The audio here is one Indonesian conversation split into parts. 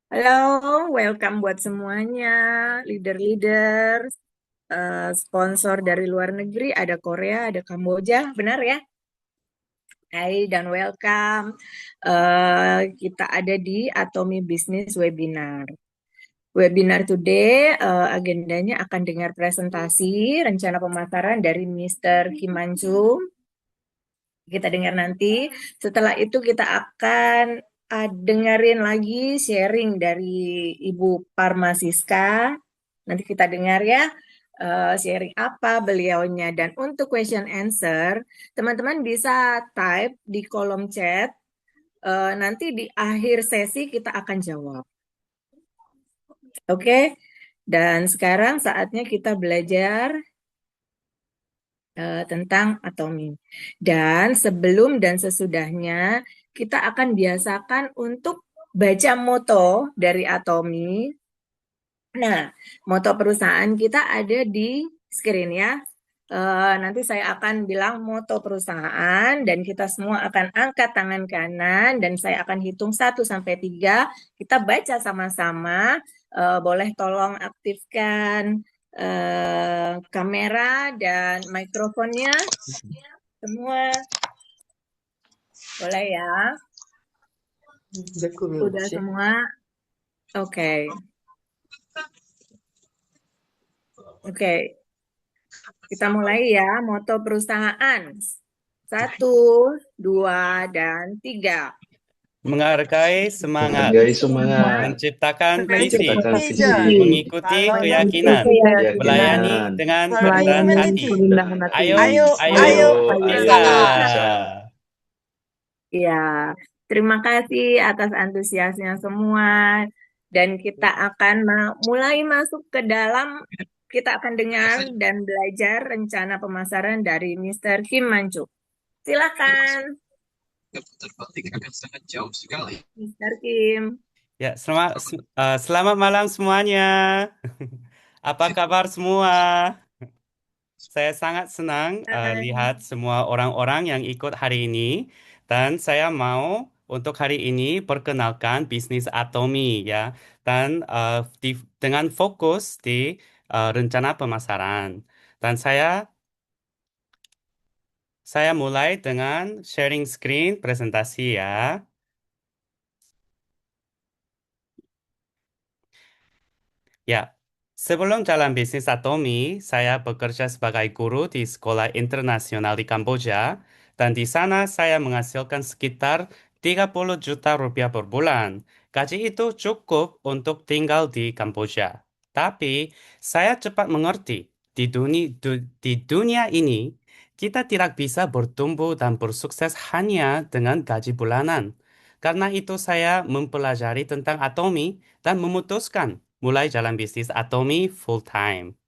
Halo, welcome buat semuanya, leader-leader, sponsor dari luar negeri, ada Korea, ada Kamboja, benar ya? Hai dan welcome. Kita ada di Atomi Business Webinar. Webinar today, agendanya akan dengar presentasi rencana pemasaran dari Mr. Kim Manju. Kita dengar nanti. Setelah itu kita akan dengerin lagi sharing dari Ibu Parmasiska. Nanti kita dengar ya sharing apa beliaunya. Dan untuk question answer, teman-teman bisa type di kolom chat. Nanti di akhir sesi kita akan jawab. Oke? Dan sekarang saatnya kita belajar tentang atomi. Dan sebelum dan sesudahnya, kita akan biasakan untuk baca moto dari atomi. Nah, moto perusahaan kita ada di screen ya. Nanti saya akan bilang moto perusahaan dan kita semua akan angkat tangan kanan dan saya akan hitung 1 sampai 3. Kita baca sama-sama. Boleh tolong aktifkan kamera dan mikrofonnya semua. Boleh ya? Udah semua? Oke. Oke. Kita mulai ya. Moto perusahaan. 1, 2, dan 3. Menghargai semangat, Menghargai semangat, menciptakan visi, menciptakan visi, mengikuti keyakinan, melayani keyakinan, dengan kerendahan melayani hati. kerendahan hati. Ayo, Ayo, ayo, ayo, bisa. bisa. Ya, terima kasih atas antusiasnya semua. Dan kita akan mulai masuk ke dalam, kita akan dengar dan belajar rencana pemasaran dari Mr. Kim Manju. Silakan, Mr. Kim. Ya, selamat malam semuanya. Apa kabar semua? Saya sangat senang lihat semua orang-orang yang ikut hari ini dan saya mau untuk hari ini perkenalkan bisnis Atomi ya dan dengan fokus di rencana pemasaran. Dan saya mulai dengan sharing screen presentasi ya. Ya, sebelum jalan bisnis Atomi, saya bekerja sebagai guru di sekolah internasional di Kamboja, dan di sana saya menghasilkan sekitar 30 juta rupiah per bulan. Gaji itu cukup untuk tinggal di Kamboja. Tapi, saya cepat mengerti, di dunia ini, kita tidak bisa bertumbuh dan bersukses hanya dengan gaji bulanan. Karena itu saya mempelajari tentang Atomi dan memutuskan mulai jalan bisnis Atomi full time.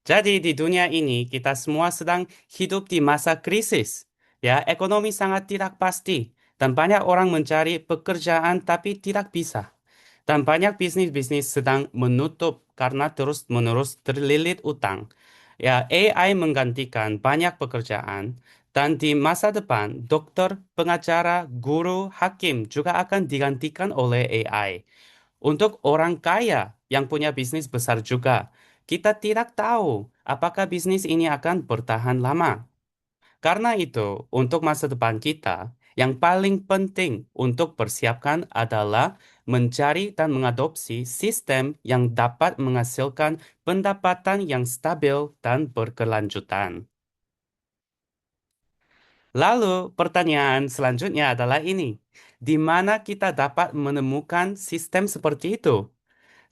Jadi di dunia ini kita semua sedang hidup di masa krisis. Ya, ekonomi sangat tidak pasti dan banyak orang mencari pekerjaan tapi tidak bisa. Dan banyak bisnis-bisnis sedang menutup karena terus-menerus terlilit utang. Ya, AI menggantikan banyak pekerjaan dan di masa depan dokter, pengacara, guru, hakim juga akan digantikan oleh AI. Untuk orang kaya yang punya bisnis besar juga, kita tidak tahu apakah bisnis ini akan bertahan lama. Karena itu, untuk masa depan kita, yang paling penting untuk persiapkan adalah mencari dan mengadopsi sistem yang dapat menghasilkan pendapatan yang stabil dan berkelanjutan. Lalu, pertanyaan selanjutnya adalah ini: di mana kita dapat menemukan sistem seperti itu?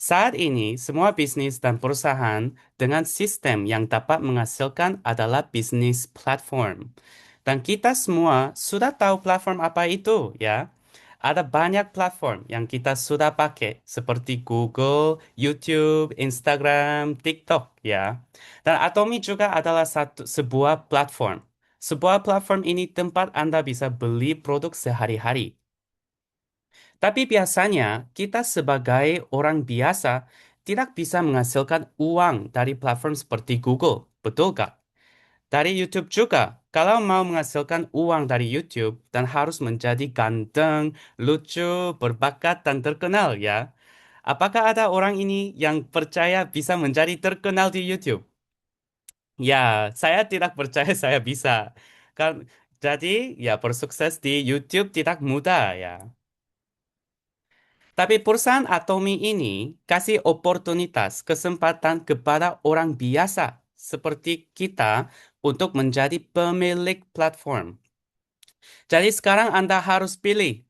Saat ini, semua bisnis dan perusahaan dengan sistem yang dapat menghasilkan adalah bisnis platform. Dan kita semua sudah tahu platform apa itu, ya. Ada banyak platform yang kita sudah pakai, seperti Google, YouTube, Instagram, TikTok, ya. Dan Atomi juga adalah sebuah platform. Sebuah platform ini tempat Anda bisa beli produk sehari-hari. Tapi biasanya kita sebagai orang biasa tidak bisa menghasilkan uang dari platform seperti Google, betul gak? Dari YouTube juga, kalau mau menghasilkan uang dari YouTube dan harus menjadi ganteng, lucu, berbakat, dan terkenal ya. Apakah ada orang ini yang percaya bisa menjadi terkenal di YouTube? Ya, saya tidak percaya saya bisa. Kan, jadi ya bersukses di YouTube tidak mudah ya. Tapi perusahaan Atomi ini kasih oportunitas, kesempatan kepada orang biasa seperti kita untuk menjadi pemilik platform. Jadi sekarang Anda harus pilih,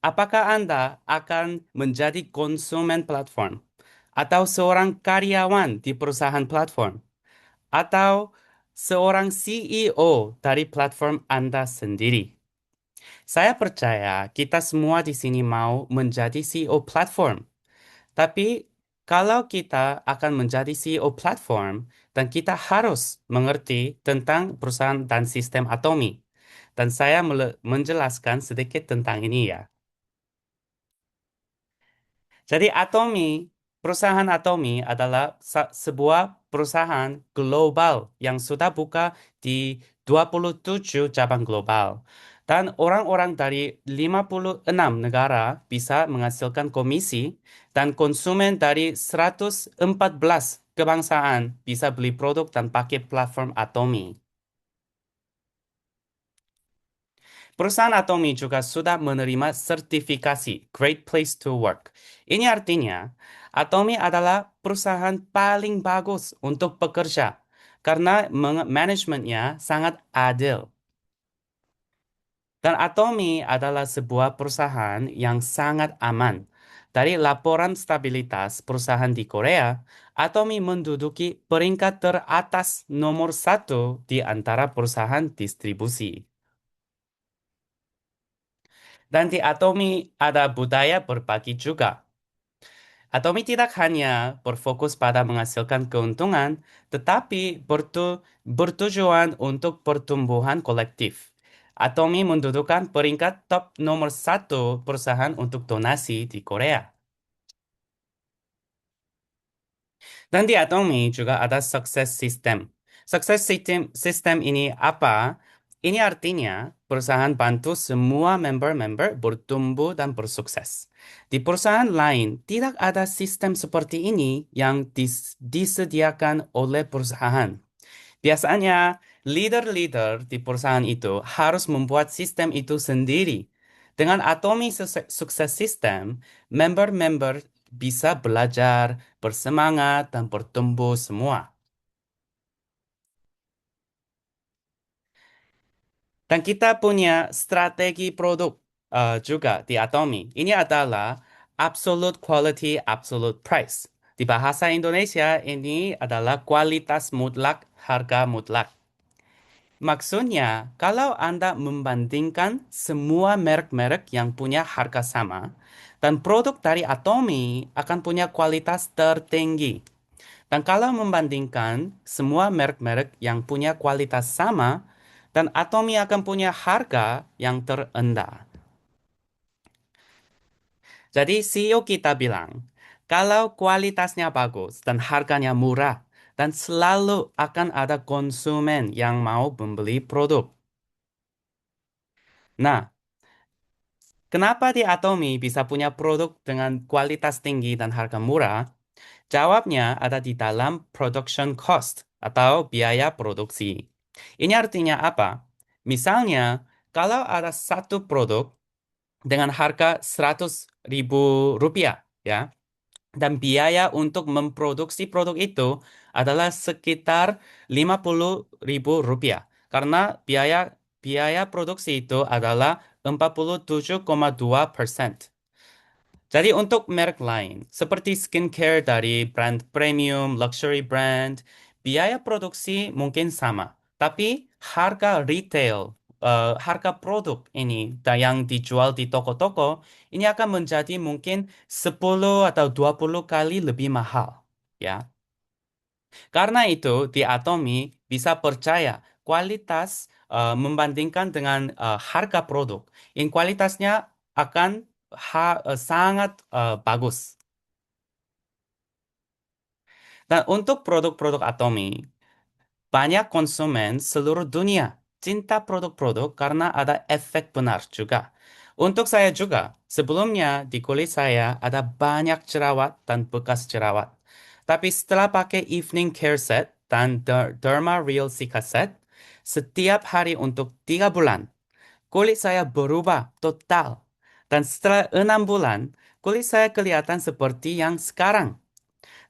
apakah Anda akan menjadi konsumen platform atau seorang karyawan di perusahaan platform atau seorang CEO dari platform Anda sendiri. Saya percaya kita semua di sini mau menjadi CEO platform. Tapi kalau kita akan menjadi CEO platform dan kita harus mengerti tentang perusahaan dan sistem Atomi. Dan saya menjelaskan sedikit tentang ini ya. Jadi perusahaan Atomi adalah sebuah perusahaan global yang sudah buka di 27 cabang global. Dan orang-orang dari 56 negara bisa menghasilkan komisi dan konsumen dari 114 kebangsaan bisa beli produk dan pakai platform Atomi. Perusahaan Atomi juga sudah menerima sertifikasi Great Place to Work. Ini artinya, Atomi adalah perusahaan paling bagus untuk bekerja karena manajemennya sangat adil. Dan Atomi adalah sebuah perusahaan yang sangat aman. Dari laporan stabilitas perusahaan di Korea, Atomi menduduki peringkat teratas nomor satu di antara perusahaan distribusi. Dan di Atomi ada budaya berbagi juga. Atomi tidak hanya berfokus pada menghasilkan keuntungan, tetapi bertujuan untuk pertumbuhan kolektif. Atomi mendudukan peringkat top nomor satu perusahaan untuk donasi di Korea. Dan di Atomi juga ada sukses system. Sukses system ini apa? Ini artinya perusahaan bantu semua member-member bertumbuh dan bersukses. Di perusahaan lain tidak ada sistem seperti ini yang disediakan oleh perusahaan. Biasanya leader-leader di perusahaan itu harus membuat sistem itu sendiri. Dengan Atomi Sukses System, member-member bisa belajar, bersemangat, dan bertumbuh semua. Dan kita punya strategi produk juga di Atomi. Ini adalah absolute quality, absolute price. Di bahasa Indonesia ini adalah kualitas mutlak, harga mutlak. Maksudnya, kalau Anda membandingkan semua merek-merek yang punya harga sama, dan produk dari Atomi akan punya kualitas tertinggi. Dan kalau membandingkan semua merek-merek yang punya kualitas sama, dan Atomi akan punya harga yang terendah. Jadi CEO kita bilang, kalau kualitasnya bagus dan harganya murah, dan selalu akan ada konsumen yang mau membeli produk. Nah, kenapa di Atomi bisa punya produk dengan kualitas tinggi dan harga murah? Jawabnya ada di dalam production cost atau biaya produksi. Ini artinya apa? Misalnya, kalau ada satu produk dengan harga 100.000 rupiah, ya, dan biaya untuk memproduksi produk itu adalah sekitar 50.000 rupiah. Karena biaya biaya produksi itu adalah 47,2%. Jadi untuk merek lain, seperti skincare dari brand premium, luxury brand, biaya produksi mungkin sama. Tapi harga retail, harga produk ini yang dijual di toko-toko, ini akan menjadi mungkin 10 atau 20 kali lebih mahal. Ya, karena itu di Atomi bisa percaya kualitas membandingkan dengan harga produk. Yang kualitasnya akan sangat bagus. Dan untuk produk-produk Atomi, banyak konsumen seluruh dunia cinta produk-produk karena ada efek benar juga. Untuk saya juga, sebelumnya di kulit saya ada banyak jerawat dan bekas jerawat. Tapi setelah pakai evening care set dan Derma Real Cica Set, setiap hari untuk 3 bulan, kulit saya berubah total. Dan setelah 6 bulan, kulit saya kelihatan seperti yang sekarang.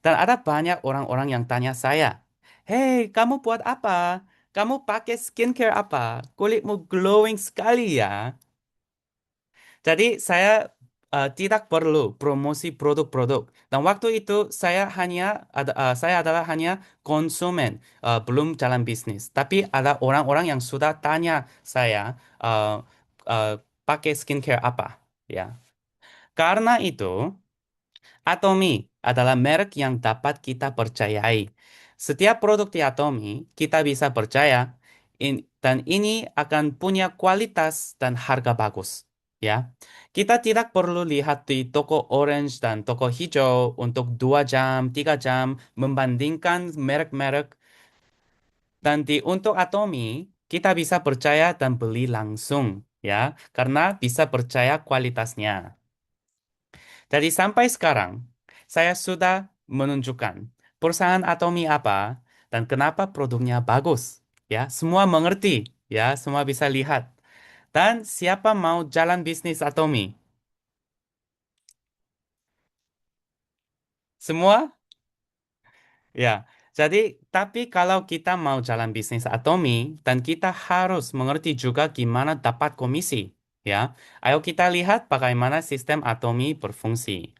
Dan ada banyak orang-orang yang tanya saya, "Hei, kamu buat apa? Kamu pakai skincare apa? Kulitmu glowing sekali ya." Jadi saya tidak perlu promosi produk-produk. Dan waktu itu saya adalah hanya konsumen, belum jalan bisnis. Tapi ada orang-orang yang sudah tanya saya uh, pakai skincare apa, ya. Karena itu, Atomy adalah merek yang dapat kita percayai. Setiap produk di Atomy kita bisa percaya dan ini akan punya kualitas dan harga bagus. Ya, kita tidak perlu lihat di toko orange dan toko hijau untuk 2 jam, 3 jam membandingkan merek-merek. Dan untuk Atomy kita bisa percaya dan beli langsung, ya, karena bisa percaya kualitasnya. Jadi sampai sekarang, saya sudah menunjukkan perusahaan Atomi apa dan kenapa produknya bagus. Ya, semua mengerti. Ya, semua bisa lihat. Dan siapa mau jalan bisnis Atomi? Semua? Ya. Jadi, tapi kalau kita mau jalan bisnis Atomi, dan kita harus mengerti juga gimana dapat komisi. Ya, ayo kita lihat bagaimana sistem Atomi berfungsi.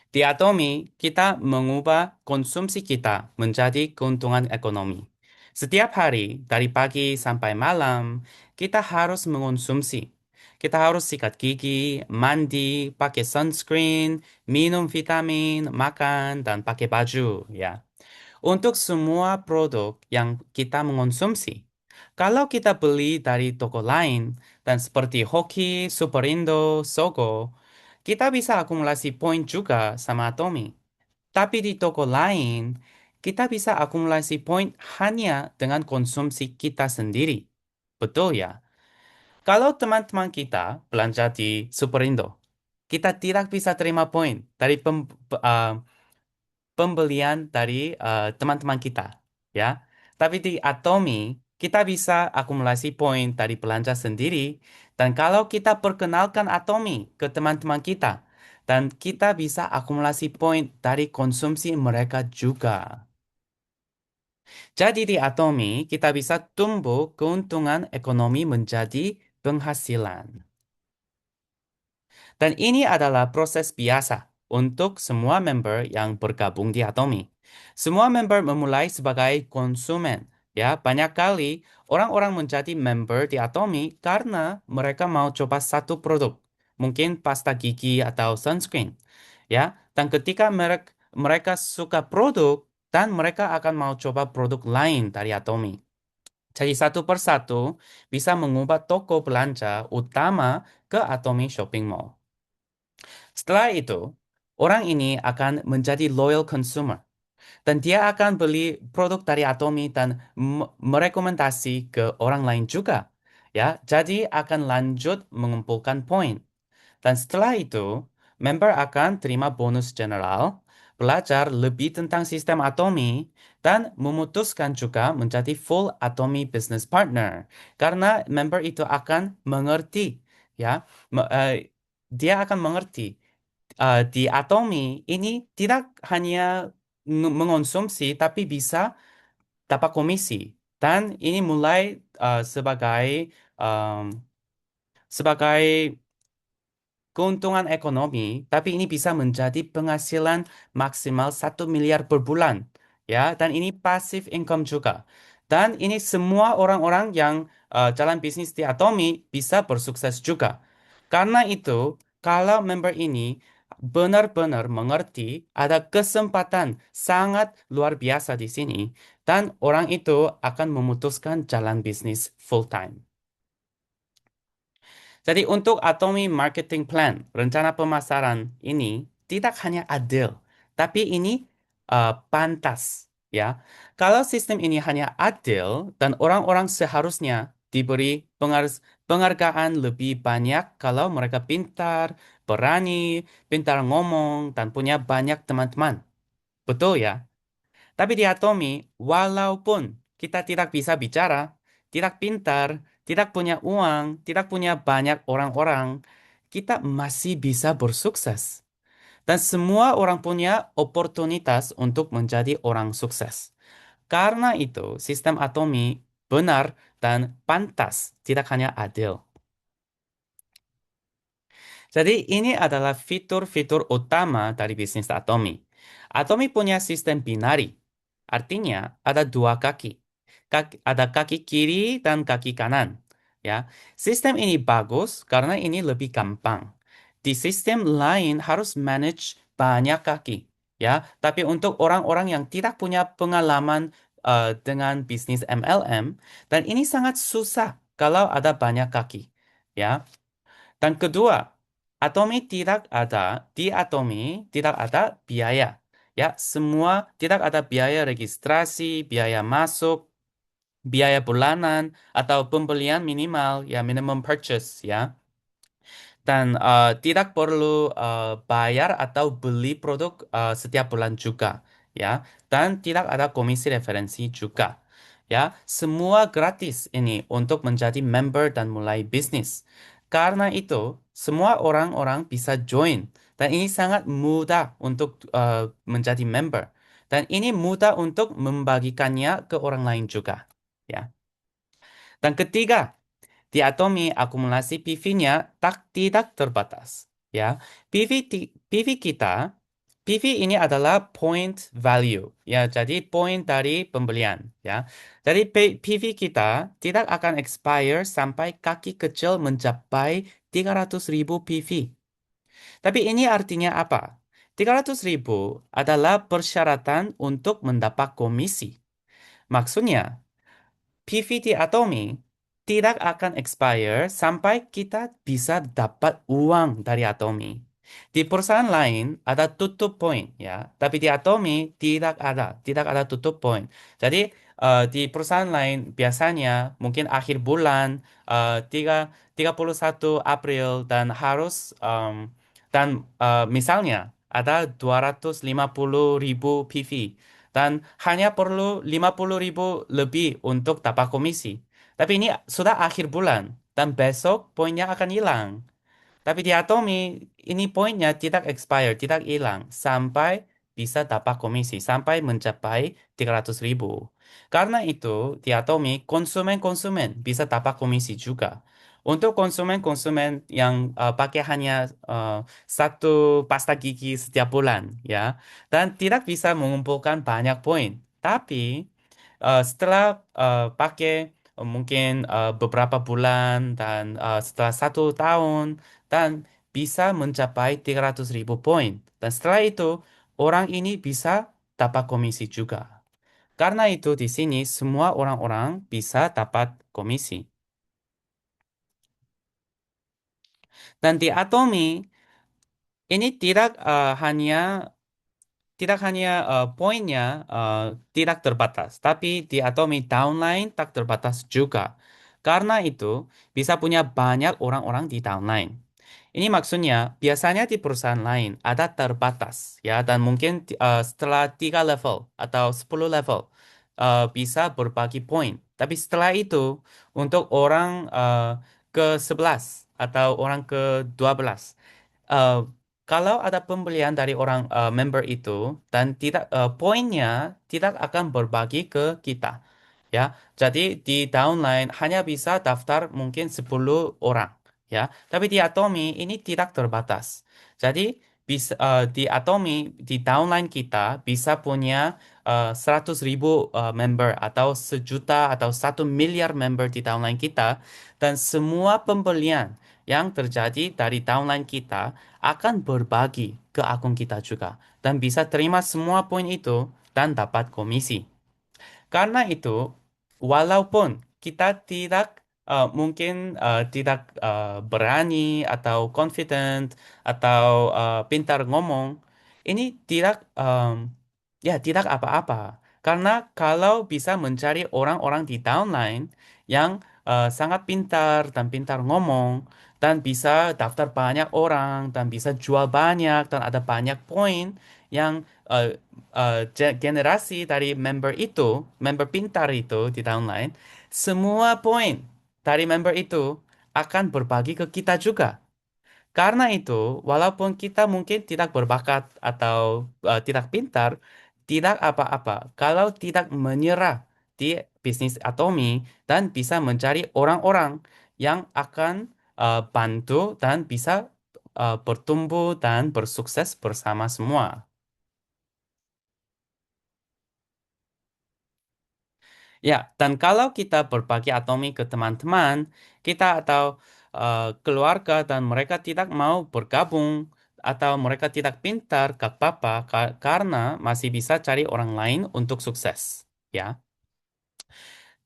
Di Atomi, kita mengubah konsumsi kita menjadi keuntungan ekonomi. Setiap hari, dari pagi sampai malam, kita harus mengonsumsi. Kita harus sikat gigi, mandi, pakai sunscreen, minum vitamin, makan, dan pakai baju, ya. Untuk semua produk yang kita mengonsumsi, kalau kita beli dari toko lain, dan seperti Hoki, Superindo, Sogo, kita bisa akumulasi poin juga sama Atomy. Tapi di toko lain, kita bisa akumulasi poin hanya dengan konsumsi kita sendiri. Betul ya? Kalau teman-teman kita belanja di Superindo, kita tidak bisa terima poin dari pembelian dari teman-teman kita, ya. Tapi di Atomi, kita bisa akumulasi poin dari belanja sendiri, dan kalau kita perkenalkan Atomi ke teman-teman kita, dan kita bisa akumulasi poin dari konsumsi mereka juga. Jadi di Atomi, kita bisa tumbuh keuntungan ekonomi menjadi penghasilan. Dan ini adalah proses biasa untuk semua member yang bergabung di Atomi. Semua member memulai sebagai konsumen. Ya, banyak kali orang-orang menjadi member di Atomi karena mereka mau coba satu produk. Mungkin pasta gigi atau sunscreen. Ya, dan ketika mereka suka produk dan mereka akan mau coba produk lain dari Atomi. Jadi satu persatu bisa mengubah toko belanja utama ke Atomi Shopping Mall. Setelah itu, orang ini akan menjadi loyal consumer dan dia akan beli produk dari Atomi dan merekomendasi ke orang lain juga. Ya, jadi akan lanjut mengumpulkan poin. Dan setelah itu, member akan terima bonus general, belajar lebih tentang sistem Atomi, dan memutuskan juga menjadi full Atomi business partner. Karena member itu akan mengerti, ya, dia akan mengerti di Atomi ini tidak hanya mengonsumsi, tapi bisa dapat komisi. Dan ini mulai um, sebagai keuntungan ekonomi, tapi ini bisa menjadi penghasilan maksimal 1 miliar per bulan. Ya, dan ini passive income juga. Dan ini semua orang-orang yang jalan bisnis di Atomi bisa bersukses juga. Karena itu, kalau member ini benar-benar mengerti ada kesempatan sangat luar biasa di sini, dan orang itu akan memutuskan jalan bisnis full time. Jadi untuk Atomy Marketing Plan, rencana pemasaran ini tidak hanya adil, tapi ini pantas. Ya, kalau sistem ini hanya adil dan orang-orang seharusnya diberi penghargaan lebih banyak kalau mereka pintar, berani, pintar ngomong, dan punya banyak teman-teman. Betul ya? Tapi di Atomi, walaupun kita tidak bisa bicara, tidak pintar, tidak punya uang, tidak punya banyak orang-orang, kita masih bisa bersukses. Dan semua orang punya oportunitas untuk menjadi orang sukses. Karena itu, sistem Atomi benar dan pantas, tidak hanya adil. Jadi ini adalah fitur-fitur utama dari bisnis Atomi. Atomi punya sistem binari. Artinya ada dua kaki. Ada kaki kiri dan kaki kanan. Ya, sistem ini bagus karena ini lebih gampang. Di sistem lain harus manage banyak kaki. Ya, tapi untuk orang-orang yang tidak punya pengalaman dengan bisnis MLM, dan ini sangat susah kalau ada banyak kaki. Ya, dan kedua, di Atomi tidak ada biaya. Ya, semua tidak ada biaya registrasi, biaya masuk, biaya bulanan, atau pembelian minimal, ya minimum purchase, ya. Dan tidak perlu bayar atau beli produk setiap bulan juga, ya. Dan tidak ada komisi referensi juga. Ya, semua gratis ini untuk menjadi member dan mulai bisnis. Karena itu, semua orang-orang bisa join dan ini sangat mudah untuk menjadi member. Dan ini mudah untuk membagikannya ke orang lain juga, ya. Dan ketiga, di Atomi, akumulasi PV-nya tidak terbatas. Ya, PV kita, PV ini adalah point value. Ya, jadi poin dari pembelian. Ya, jadi PV kita tidak akan expire sampai kaki kecil mencapai 300.000 PV. Tapi ini artinya apa? 300.000 adalah persyaratan untuk mendapat komisi. Maksudnya, PVT Atomi tidak akan expire sampai kita bisa dapat uang dari Atomi. Di perusahaan lain ada tutup poin ya, tapi di Atomi tidak ada tutup poin. Jadi di perusahaan lain biasanya mungkin akhir bulan 31 April dan harus misalnya ada 250.000 PV dan hanya perlu 50.000 lebih untuk dapat komisi. Tapi ini sudah akhir bulan dan besok poinnya akan hilang. Tapi di Atomi, ini poinnya tidak expire, tidak hilang, sampai bisa dapat komisi, sampai mencapai 300.000. Karena itu, di Atomi, konsumen-konsumen bisa dapat komisi juga. Untuk konsumen-konsumen yang pakai hanya satu pasta gigi setiap bulan, ya, dan tidak bisa mengumpulkan banyak poin. Tapi setelah pakai mungkin beberapa bulan dan setelah 1 tahun, dan bisa mencapai 300.000 poin. Dan setelah itu, orang ini bisa dapat komisi juga. Karena itu di sini semua orang-orang bisa dapat komisi. Dan di Atomi, ini tidak hanya poinnya tidak terbatas, tapi di Atomi downline tak terbatas juga. Karena itu bisa punya banyak orang-orang di downline. Ini maksudnya biasanya di perusahaan lain ada terbatas ya dan mungkin setelah 3 level atau 10 level bisa berbagi poin. Tapi setelah itu untuk orang ke-11 atau orang ke-12 eh, kalau ada pembelian dari orang member itu dan tidak poinnya tidak akan berbagi ke kita. Ya, jadi di downline hanya bisa daftar mungkin 10 orang, ya. Tapi di Atomi ini tidak terbatas. Jadi di Atomi di downline kita bisa punya 100.000 member atau 1 juta atau 1 miliar member di downline kita dan semua pembelian yang terjadi dari downline kita akan berbagi ke akun kita juga dan bisa terima semua poin itu dan dapat komisi. Karena itu, walaupun kita mungkin tidak berani atau confident atau pintar ngomong, ini tidak apa-apa. Karena kalau bisa mencari orang-orang di downline yang sangat pintar dan pintar ngomong dan bisa daftar banyak orang dan bisa jual banyak dan ada banyak poin yang generasi dari member pintar itu di downline, semua poin dari member itu akan berbagi ke kita juga. Karena itu, walaupun kita mungkin tidak berbakat atau tidak pintar, tidak apa-apa kalau tidak menyerah di bisnis Atomi dan bisa mencari orang-orang yang akan bantu dan bisa bertumbuh dan bersukses bersama semua. Ya, dan kalau kita berbagi Atomi ke teman-teman, kita atau keluarga dan mereka tidak mau bergabung atau mereka tidak pintar, gak apa-apa karena masih bisa cari orang lain untuk sukses. Ya,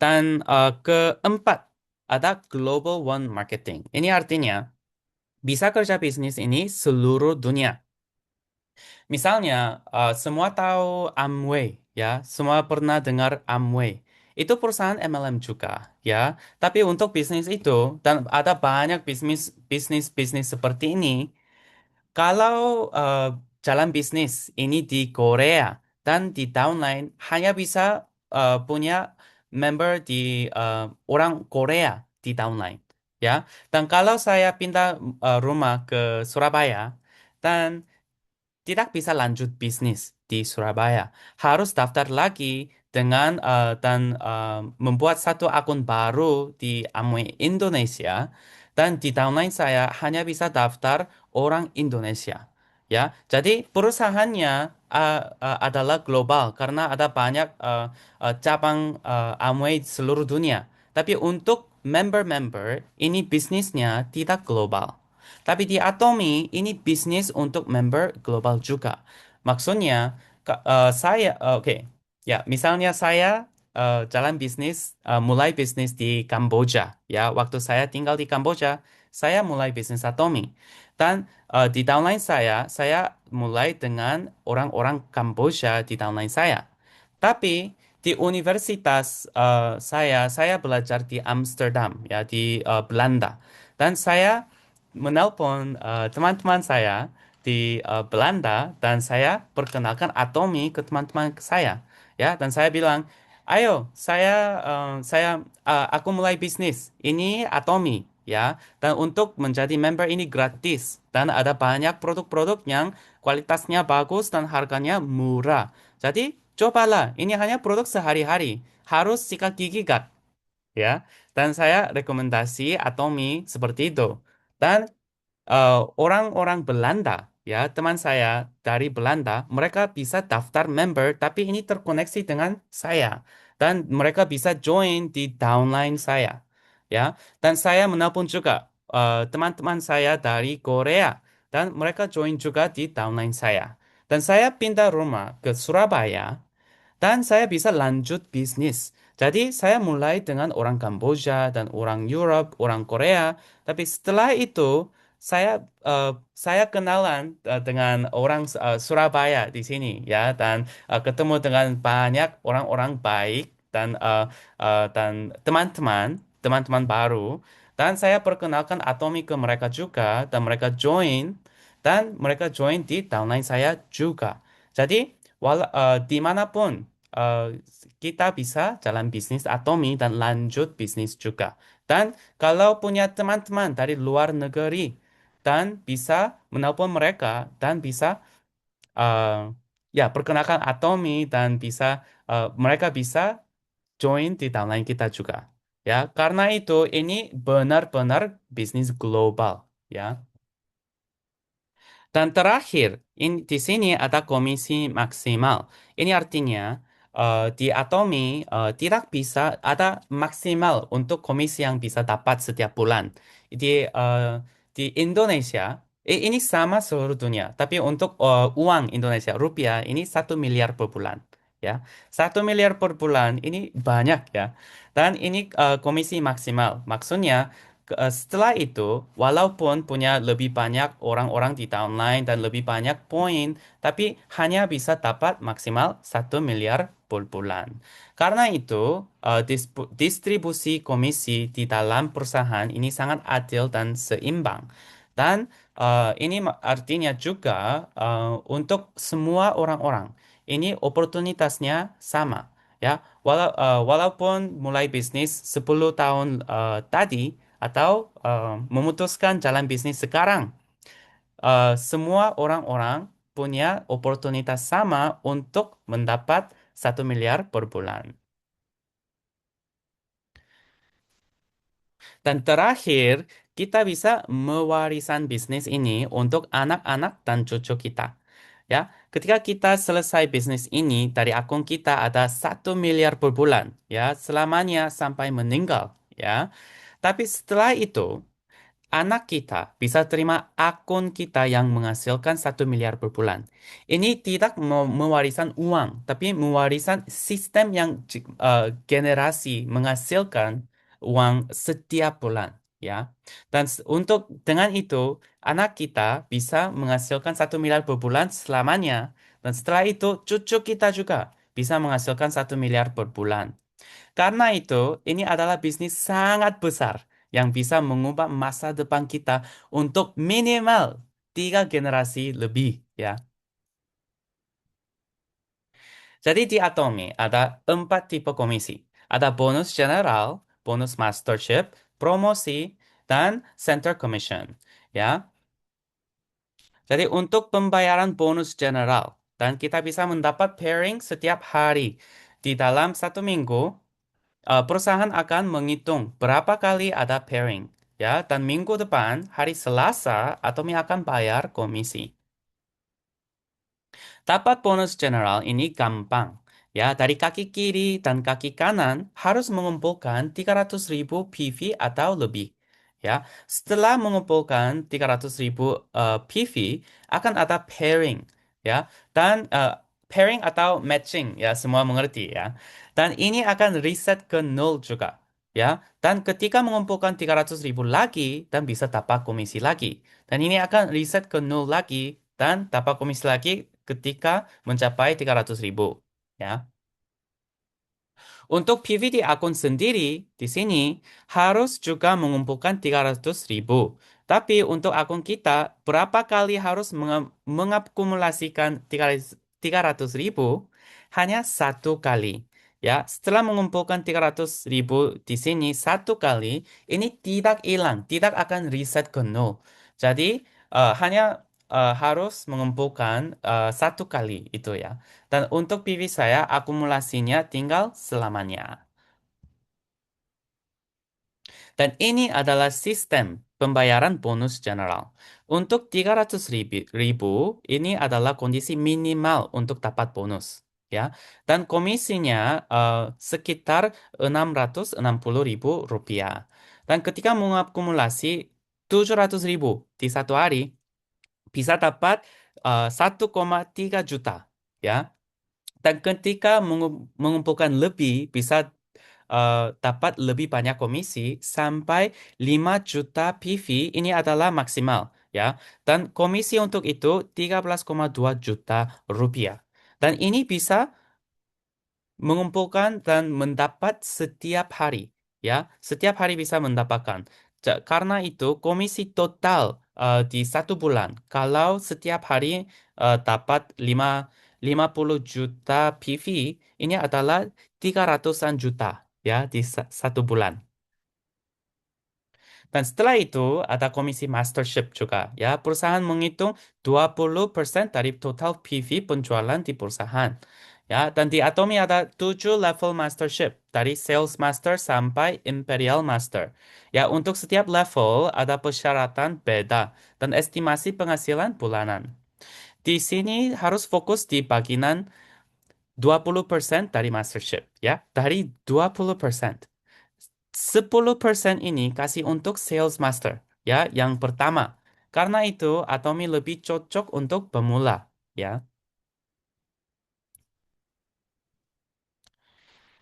dan keempat ada Global One Marketing. Ini artinya bisa kerja bisnis ini seluruh dunia. Misalnya, semua tahu Amway, ya, semua pernah dengar Amway. Itu perusahaan MLM juga, ya. Tapi untuk bisnis itu, dan ada banyak bisnis seperti ini, kalau jalan bisnis ini di Korea dan di downline hanya bisa punya member di orang Korea di downline, ya. Dan kalau saya pindah rumah ke Surabaya, dan tidak bisa lanjut bisnis di Surabaya. Harus daftar lagi dengan dan membuat satu akun baru di Amway Indonesia dan di downline saya hanya bisa daftar orang Indonesia. Ya, jadi perusahaannya adalah global karena ada banyak cabang Amway di seluruh dunia. Tapi untuk member-member ini bisnisnya tidak global. Tapi di Atomi ini bisnis untuk member global juga. Maksudnya saya oke. Ya, misalnya saya jalan bisnis mulai bisnis di Kamboja ya. Waktu saya tinggal di Kamboja, saya mulai bisnis Atomi. Dan di downline saya mulai dengan orang-orang Kamboja di downline saya. Tapi di universitas saya belajar di Amsterdam ya di Belanda. Dan saya menelpon teman-teman saya di Belanda dan saya perkenalkan Atomi ke teman-teman saya ya dan saya bilang ayo aku mulai bisnis ini Atomi ya dan untuk menjadi member ini gratis dan ada banyak produk-produk yang kualitasnya bagus dan harganya murah jadi cobalah ini hanya produk sehari-hari harus sikat gigi gak ya dan saya rekomendasi Atomi seperti itu dan orang-orang Belanda, ya, teman saya dari Belanda, mereka bisa daftar member, tapi ini terkoneksi dengan saya. Dan mereka bisa join di downline saya. Ya, dan saya menelpon juga teman-teman saya dari Korea. Dan mereka join juga di downline saya. Dan saya pindah rumah ke Surabaya dan saya bisa lanjut bisnis. Jadi saya mulai dengan orang Kamboja dan orang Europe, orang Korea. Tapi setelah itu saya kenalan dengan orang Surabaya di sini ya dan ketemu dengan banyak orang-orang baik dan teman-teman baru dan saya perkenalkan Atomi ke mereka juga dan mereka join di downline saya juga. Jadi dimanapun kita bisa jalan bisnis Atomi dan lanjut bisnis juga. Dan kalau punya teman-teman dari luar negeri dan bisa menelpon mereka dan bisa uh, ya perkenalkan Atomi dan mereka bisa join di downline kita juga. Ya, karena itu ini benar-benar bisnis global, ya. Dan terakhir, di sini ada komisi maksimal. Ini artinya di Atomi tidak bisa ada maksimal untuk komisi yang bisa dapat setiap bulan. Di Indonesia, ini sama seluruh dunia. Tapi untuk uang Indonesia, rupiah, ini 1 miliar per bulan. Ya, 1 miliar per bulan ini banyak ya. Dan ini komisi maksimal. Maksudnya setelah itu, walaupun punya lebih banyak orang-orang di downline dan lebih banyak poin, tapi hanya bisa dapat maksimal 1 miliar per bulan. Karena itu, distribusi komisi di dalam perusahaan ini sangat adil dan seimbang. Dan ini artinya juga untuk semua orang-orang, ini oportunitasnya sama. Ya, walaupun mulai bisnis 10 tahun tadi atau memutuskan jalan bisnis sekarang, semua orang-orang punya oportunitas sama untuk mendapat 1 miliar per bulan. Dan terakhir, kita bisa mewarisan bisnis ini untuk anak-anak dan cucu kita. Ya, ketika kita selesai bisnis ini, dari akun kita ada 1 miliar per bulan, ya, selamanya sampai meninggal, ya. Tapi setelah itu, anak kita bisa terima akun kita yang menghasilkan 1 miliar per bulan. Ini tidak mewarisan uang, tapi mewarisan sistem yang generasi menghasilkan uang setiap bulan, ya. Dan untuk dengan itu, anak kita bisa menghasilkan 1 miliar per bulan selamanya. Dan setelah itu, cucu kita juga bisa menghasilkan 1 miliar per bulan. Karena itu, ini adalah bisnis sangat besar yang bisa mengubah masa depan kita untuk minimal 3 generasi lebih, ya. Jadi di Atomi ada 4 tipe komisi. Ada bonus general, bonus mastership, promosi, dan center commission, ya. Jadi untuk pembayaran bonus general, dan kita bisa mendapat pairing setiap hari. Di dalam 1 minggu, perusahaan akan menghitung berapa kali ada pairing, ya, dan minggu depan, hari Selasa, Atomi akan bayar komisi. Dapat bonus general ini gampang. Ya, dari kaki kiri dan kaki kanan harus mengumpulkan 300.000 PV atau lebih. Ya, setelah mengumpulkan 300.000 PV akan ada pairing. Ya, dan pairing atau matching, ya, semua mengerti, ya. Dan ini akan reset ke nol juga. Ya, dan ketika mengumpulkan 300.000 lagi dan bisa dapat komisi lagi. Dan ini akan reset ke nol lagi dan dapat komisi lagi ketika mencapai 300.000. Ya. Untuk PV di akun sendiri, di sini harus juga mengumpulkan 300.000. Tapi untuk akun kita, berapa kali harus mengakumulasikan 300.000? Hanya 1 kali. Ya, setelah mengumpulkan 300.000 di sini 1 kali, ini tidak hilang, tidak akan reset ke nol. Jadi, hanya harus mengumpulkan 1 kali itu, ya. Dan untuk PV saya, akumulasinya tinggal selamanya. Dan ini adalah sistem pembayaran bonus general. Untuk 300.000, ini adalah kondisi minimal untuk dapat bonus. Ya, dan komisinya sekitar 660.000 rupiah. Dan ketika mengakumulasi 700.000 di 1 hari, bisa dapat 1,3 juta. Ya, dan ketika mengumpulkan lebih, bisa dapat lebih banyak komisi sampai 5 juta PV. Ini adalah maksimal, ya. Dan komisi untuk itu 13,2 juta rupiah. Dan ini bisa mengumpulkan dan mendapat setiap hari, ya. Setiap hari bisa mendapatkan. Karena itu komisi total di 1 bulan, kalau setiap hari dapat 50 juta PV, ini adalah 300-an juta, ya, di 1 bulan. Dan setelah itu ada komisi mastership juga, ya. Perusahaan menghitung 20% dari total PV penjualan di perusahaan. Ya, dan di Atomi ada 7 level mastership dari sales master sampai imperial master. Ya, untuk setiap level ada persyaratan beda dan estimasi penghasilan bulanan. Di sini harus fokus di bagian 20% dari mastership, ya. Dari 20%. 10% ini kasih untuk sales master, ya, yang pertama. Karena itu, Atomi lebih cocok untuk pemula, ya.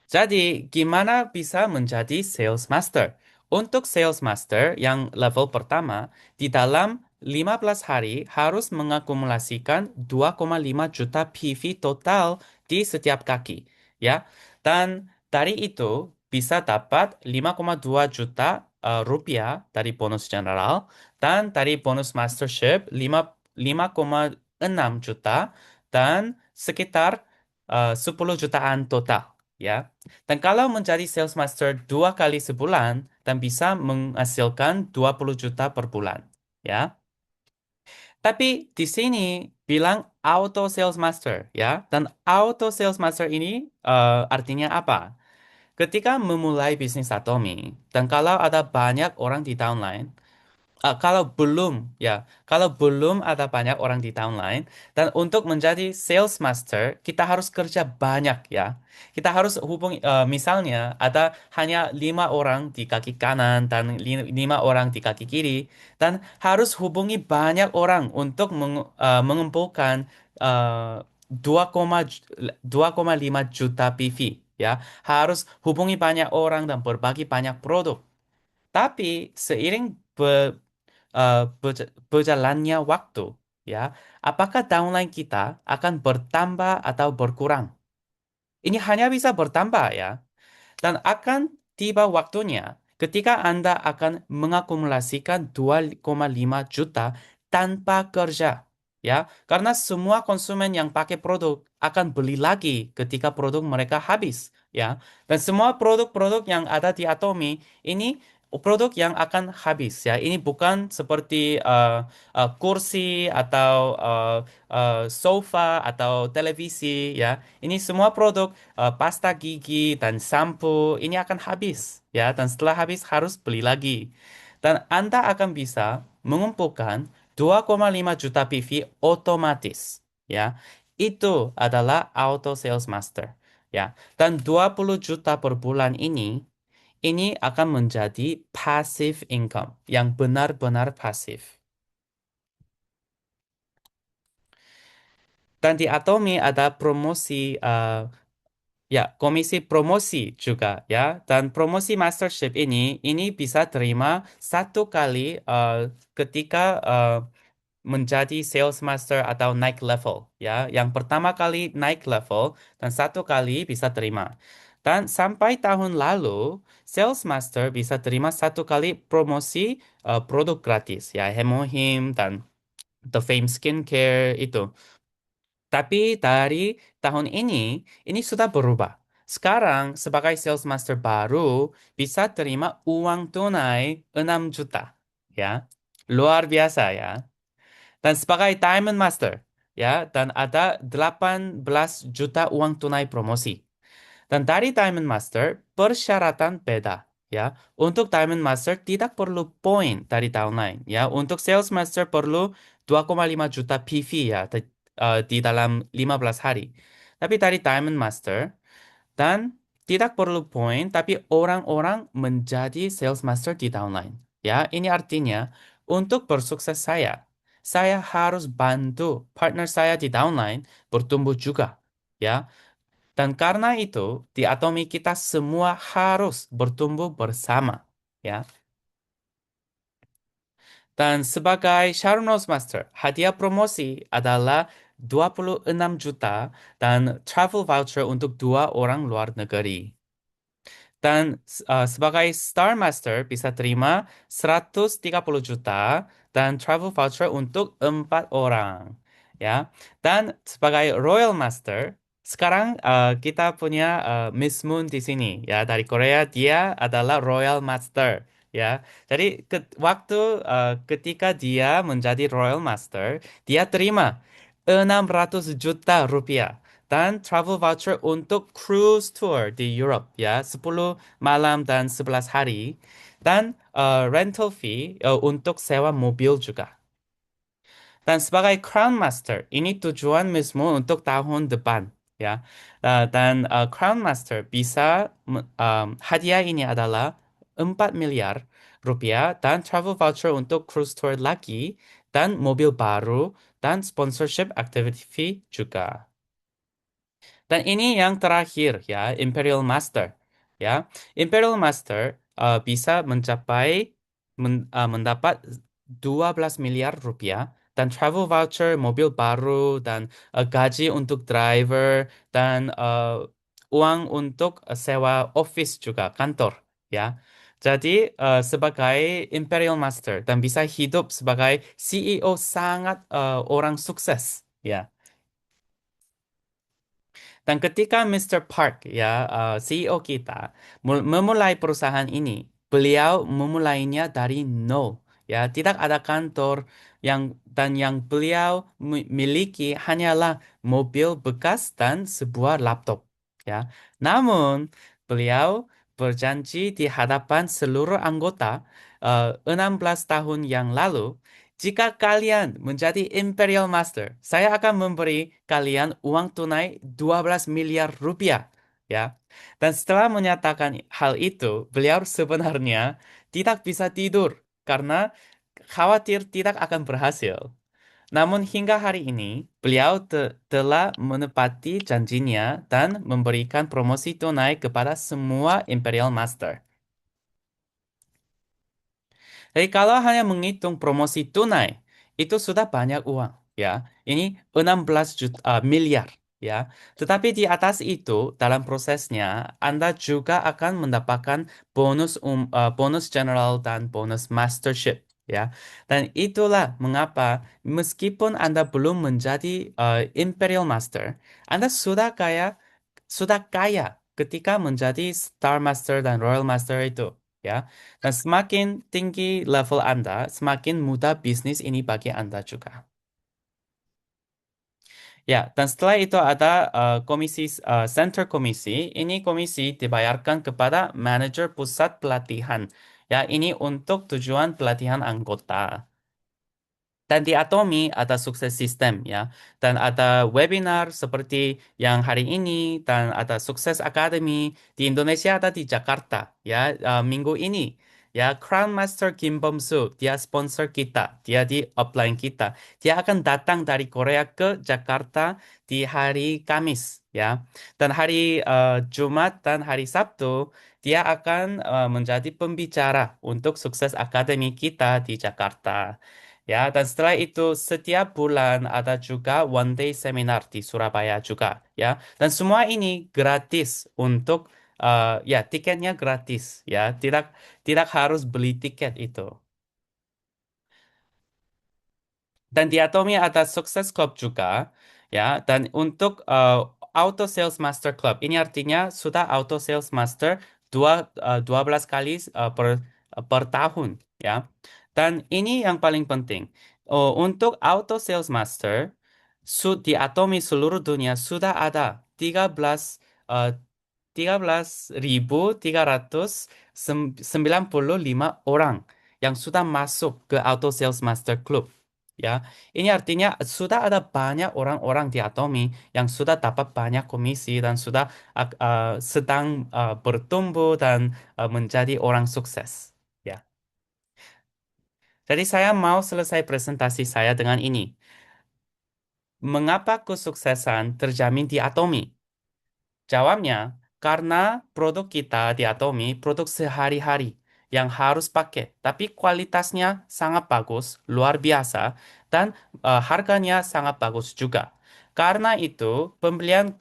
Jadi, gimana bisa menjadi sales master? Untuk sales master yang level pertama, di dalam 15 hari harus mengakumulasikan 2,5 juta PV total di setiap kaki. ya. Dan dari itu bisa dapat 5,2 juta rupiah dari bonus general dan dari bonus mastership 5,6 juta dan sekitar 10 jutaan total, ya. Dan kalau menjadi sales master 2 kali sebulan dan bisa menghasilkan 20 juta per bulan, ya. Tapi di sini bilang auto sales master, ya. Dan auto sales master ini artinya apa? Ketika memulai bisnis Atomi, dan kalau ada banyak orang di downline, kalau belum ada banyak orang di downline, dan untuk menjadi sales master, kita harus kerja banyak ya. Kita harus hubungi, misalnya ada hanya 5 orang di kaki kanan dan 5 orang di kaki kiri, dan harus hubungi banyak orang untuk mengumpulkan eh, 2,5 juta PV ya. Harus hubungi banyak orang dan berbagi banyak produk. Tapi seiring berjalannya waktu, ya, apakah downline kita akan bertambah atau berkurang? Ini hanya bisa bertambah ya. Dan akan tiba waktunya ketika Anda akan mengakumulasikan 2,5 juta tanpa kerja. Ya, karena semua konsumen yang pakai produk akan beli lagi ketika produk mereka habis. Ya, dan semua produk-produk yang ada di Atomi ini produk yang akan habis. Ya, ini bukan seperti kursi atau sofa atau televisi. Ya, ini semua produk pasta gigi dan sampo ini akan habis ya, dan setelah habis harus beli lagi. Dan Anda akan bisa mengumpulkan 2,5 juta PV otomatis ya. Itu adalah auto sales master ya. Dan 20 juta per bulan ini akan menjadi passive income yang benar-benar pasif. Dan di Atomi ada promosi ya, komisi promosi juga ya. Dan promosi mastership ini bisa terima 1 kali ketika menjadi sales master atau naik level ya. Yang pertama kali naik level dan 1 kali bisa terima. Dan sampai tahun lalu, sales master bisa terima 1 kali promosi produk gratis ya, Hemohim dan The Fame Skincare itu. Tapi dari tahun ini sudah berubah. Sekarang sebagai sales master baru bisa terima uang tunai 6 juta. Ya, luar biasa ya. Dan sebagai diamond master, ya, dan ada 18 juta uang tunai promosi. Dan dari Diamond Master, persyaratan beda. Ya, untuk Diamond Master tidak perlu poin dari downline. Ya, untuk Sales Master perlu 2,5 juta PV ya di dalam 15 hari. Tapi dari Diamond Master dan tidak perlu poin, tapi orang-orang menjadi Sales Master di downline. Ya, ini artinya untuk bersukses saya harus bantu partner saya di downline bertumbuh juga. Ya, dan karena itu, di Atomi kita semua harus bertumbuh bersama, ya. Dan sebagai Sharon Rose Master, hadiah promosi adalah 26 juta dan travel voucher untuk 2 orang luar negeri. Dan sebagai Star Master bisa terima 130 juta dan travel voucher untuk 4 orang. Ya. Dan sebagai Royal Master, sekarang kita punya Miss Moon di sini ya, dari Korea. Dia adalah Royal Master ya. Jadi waktu ketika dia menjadi Royal Master, dia terima 600 juta rupiah dan travel voucher untuk cruise tour di Europe ya, 10 malam dan 11 hari, dan rental fee untuk sewa mobil juga. Dan sebagai Crown Master, ini tujuan mismo untuk tahun depan ya. Dan Crown Master bisa hadiah ini adalah 4 miliar rupiah dan travel voucher untuk cruise tour lagi dan mobil baru dan sponsorship activity fee juga. Dan ini yang terakhir ya, Imperial Master. Ya, Imperial Master bisa mendapat 12 miliar rupiah dan travel voucher, mobil baru dan gaji untuk driver dan uang untuk sewa office juga, kantor, ya. Jadi sebagai Imperial Master dan bisa hidup sebagai CEO sangat orang sukses, ya. Dan ketika Mr. Park, ya, CEO kita, memulai perusahaan ini, beliau memulainya dari nol. Ya, tidak ada kantor dan yang beliau miliki hanyalah mobil bekas dan sebuah laptop. Ya, namun beliau berjanji di hadapan seluruh anggota 16 tahun yang lalu, jika kalian menjadi Imperial Master, saya akan memberi kalian uang tunai 12 miliar rupiah. Ya. Dan setelah menyatakan hal itu, beliau sebenarnya tidak bisa tidur karena khawatir tidak akan berhasil. Namun hingga hari ini, beliau telah menepati janjinya dan memberikan promosi tunai kepada semua Imperial Master. Jadi kalau hanya menghitung promosi tunai, itu sudah banyak uang, ya. Ini 16 juta miliar, ya. Tetapi di atas itu, dalam prosesnya, Anda juga akan mendapatkan bonus general dan bonus mastership, ya. Dan itulah mengapa meskipun Anda belum menjadi Imperial Master, Anda sudah kaya ketika menjadi Star Master dan Royal Master itu, ya. Dan semakin tinggi level Anda, semakin mudah bisnis ini bagi Anda juga. Ya, dan setelah itu ada center komisi. Ini komisi dibayarkan kepada manajer pusat pelatihan. Ya, ini untuk tujuan pelatihan anggota. Dan di Atomi ada sukses sistem, ya. Dan ada webinar seperti yang hari ini dan ada sukses academy di Indonesia, ada di Jakarta, ya, minggu ini. Ya, Crown Master Kim Bom-soo, dia sponsor kita, dia di upline kita. Dia akan datang dari Korea ke Jakarta di hari Kamis, ya. Dan hari Jumat dan hari Sabtu dia akan menjadi pembicara untuk sukses akademi kita di Jakarta. Ya, dan setelah itu setiap bulan ada juga one day seminar di Surabaya juga, ya. Dan semua ini gratis untuk ya tiketnya gratis, ya. Tidak tidak harus beli tiket itu. Dan di Atomi ada Sukses Club juga, ya. Dan untuk Auto Sales Master Club, ini artinya sudah Auto Sales Master 12 kali per tahun, ya. Dan ini yang paling penting. Oh, untuk Auto Sales Master, di Atomi seluruh dunia sudah ada 13.395 orang yang sudah masuk ke Auto Sales Master Club. Ya, ini artinya sudah ada banyak orang-orang di Atomi yang sudah dapat banyak komisi dan sudah sedang bertumbuh dan menjadi orang sukses. Ya, jadi saya mau selesai presentasi saya dengan ini. Mengapa kesuksesan terjamin di Atomi? Jawabnya, karena produk kita di Atomi, produk sehari-hari yang harus pakai, tapi kualitasnya sangat bagus, luar biasa, dan harganya sangat bagus juga. Karena itu, pembelian